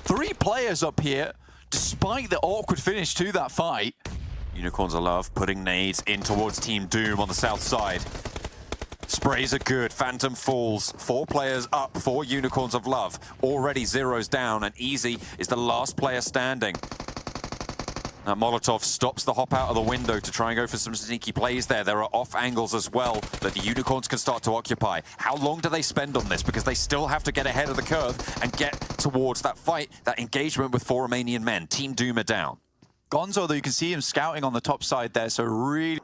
3 players up here, despite the awkward finish to that fight. Unicorns of Love putting nades in towards Team Doom on the south side. Sprays are good, Phantom falls. 4 players up for Unicorns of Love. Already zeros down, and Easy is the last player standing. Now Molotov stops the hop out of the window to try and go for some sneaky plays there. There are off angles as well that the Unicorns can start to occupy. How long do they spend on this? Because they still have to get ahead of the curve and get towards that fight, that engagement with 4 Romanian men. Team Doom are down. Gonzo, though, you can see him scouting on the top side there, so really...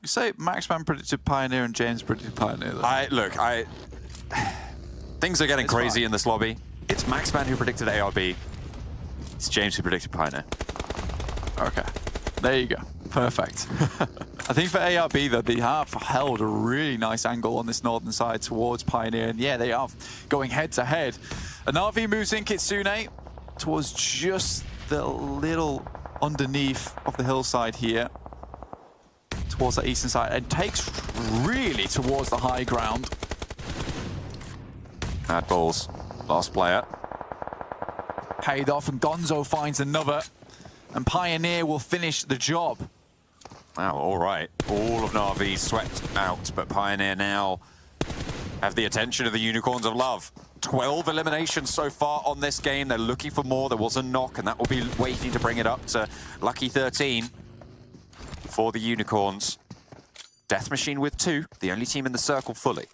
You say Maxman predicted Pioneer and James predicted Pioneer, though. Things are getting crazy in this lobby. It's Maxman who predicted ARB. It's James who predicted Pioneer. Okay, there you go. Perfect. I think for ARB, though, they have held a really nice angle on this northern side towards Pioneer, and yeah, they are going head-to-head. An RV moves in Kitsune towards just the little underneath of the hillside here, towards the eastern side, and takes really towards the high ground. Mad Balls, last player. Paid off, and Gonzo finds another, and Pioneer will finish the job. Wow, all right. All of Na'Vi swept out, but Pioneer now have the attention of the Unicorns of Love. 12 eliminations so far on this game. They're looking for more. There was a knock, and that will be waiting to bring it up to lucky 13 for the Unicorns. Death Machine with 2, the only team in the circle fully.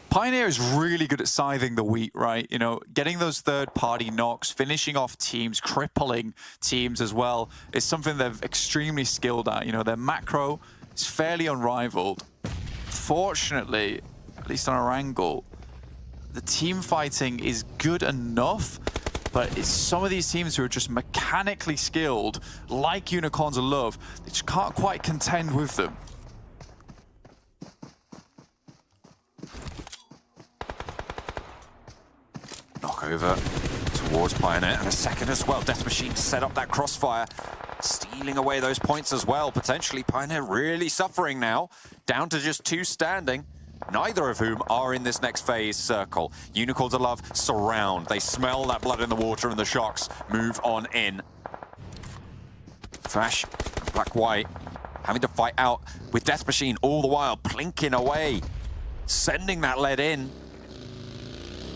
Pioneer is really good at scything the wheat, right? You know, getting those third-party knocks, finishing off teams, crippling teams as well, is something they're extremely skilled at. You know, their macro is fairly unrivaled. Fortunately, at least on our angle, the team fighting is good enough, but it's some of these teams who are just mechanically skilled, like Unicorns of Love, they just can't quite contend with them. Knock over towards Pioneer, and a second as well. Death Machine set up that crossfire, stealing away those points as well. Potentially Pioneer really suffering now, down to just 2 standing. Neither of whom are in this next phase circle. Unicorns of Love surround. They smell that blood in the water, and the shocks move on in. Thrash, Black-White, having to fight out with Death Machine all the while, plinking away, sending that lead in.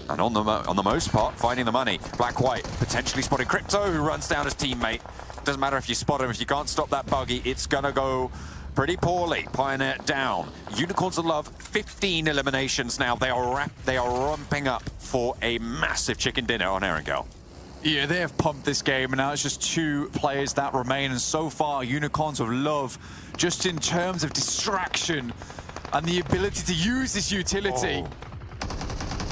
And on the most part, finding the money. Black-White potentially spotting Crypto, who runs down his teammate. Doesn't matter if you spot him, if you can't stop that buggy, it's gonna go pretty poorly. Pioneer down. Unicorns of Love, 15 eliminations now. They are ramping up for a massive chicken dinner on Erangel. Yeah, they have pumped this game, and now it's just 2 players that remain. And so far, Unicorns of Love, just in terms of distraction and the ability to use this utility.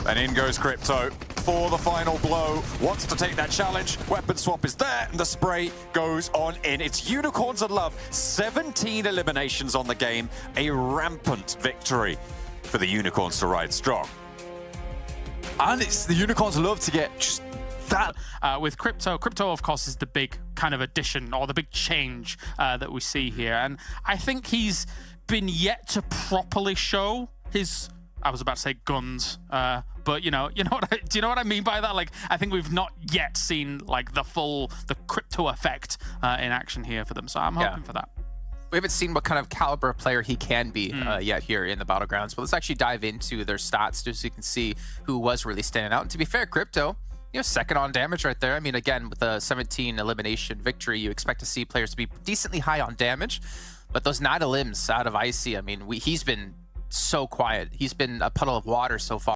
And in goes Crypto for the final blow. Wants to take that challenge. Weapon swap is there, and the spray goes on in. It's Unicorns of Love. 17 eliminations on the game. A rampant victory for the Unicorns to ride strong. And it's the Unicorns of Love to get just that. With Crypto, of course, is the big kind of addition, or the big change that we see here. And I think he's been yet to properly show his... I was about to say guns, but you know what do you know what I mean by that? Like, I think we've not yet seen like the Crypto effect in action here for them. So I'm hoping for that. We haven't seen what kind of caliber player he can be yet here in the Battlegrounds. But let's actually dive into their stats just so you can see who was really standing out. And to be fair, Crypto, you know, second on damage right there. I mean, again, with a 17 elimination victory, you expect to see players to be decently high on damage. But those 9 elims out of Icy, I mean, he's been so quiet. He's been a puddle of water so far.